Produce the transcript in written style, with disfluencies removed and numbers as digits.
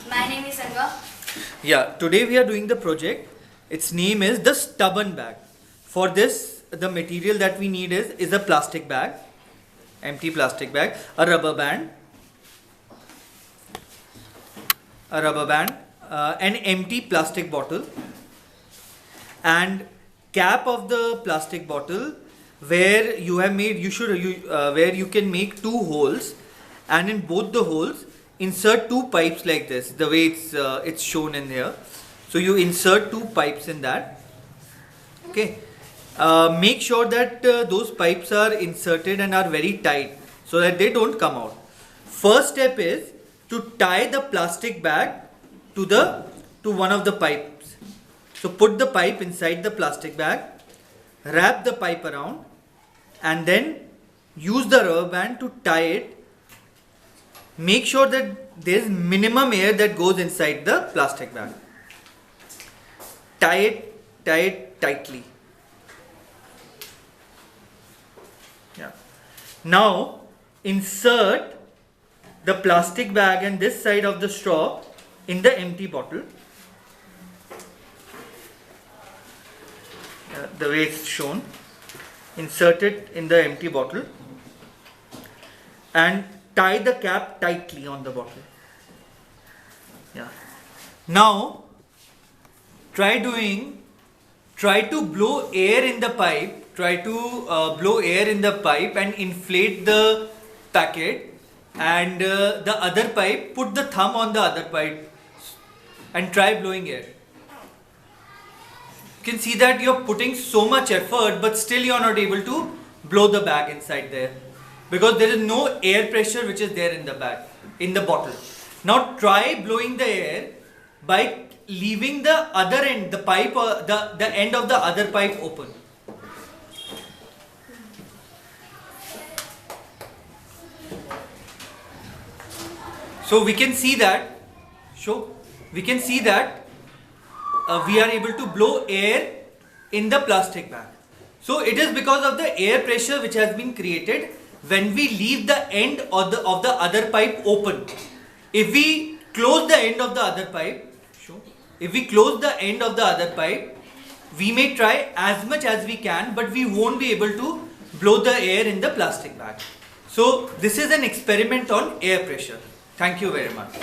My name is Anga. Yeah, today we are doing the project. Its name is the stubborn bag. For this, the material that we need is a plastic bag, empty plastic bag, a rubber band, an empty plastic bottle, and cap of the plastic bottle where where you can make two holes, and in both the holes insert two pipes like this, the way it's shown in here. So you insert two pipes in that. Okay. Make sure that those pipes are inserted and are very tight so that they don't come out. First step is to tie the plastic bag to one of the pipes. So put the pipe inside the plastic bag, wrap the pipe around, and then use the rubber band to tie it. Make sure that there is minimum air that goes inside the plastic bag. Tie it tightly. Yeah. Now insert the plastic bag and this side of the straw in the empty bottle. The way it's shown. Insert it in the empty bottle and tie the cap tightly on the bottle. Yeah. Now try to blow air in the pipe. Try to blow air in the pipe and inflate the packet, and the other pipe, put the thumb on the other pipe and try blowing air. You can see that you're putting so much effort, but still you're not able to blow the bag inside there because there is no air pressure which is there in the bag, in the bottle. Now try blowing the air by leaving the other end, the pipe, the end of the other pipe open. So we can see that, we are able to blow air in the plastic bag. So it is because of the air pressure which has been created when we leave the end of the other pipe open. If we close the end of the other pipe, we may try as much as we can, but we won't be able to blow the air in the plastic bag. So this is an experiment on air pressure. Thank you very much.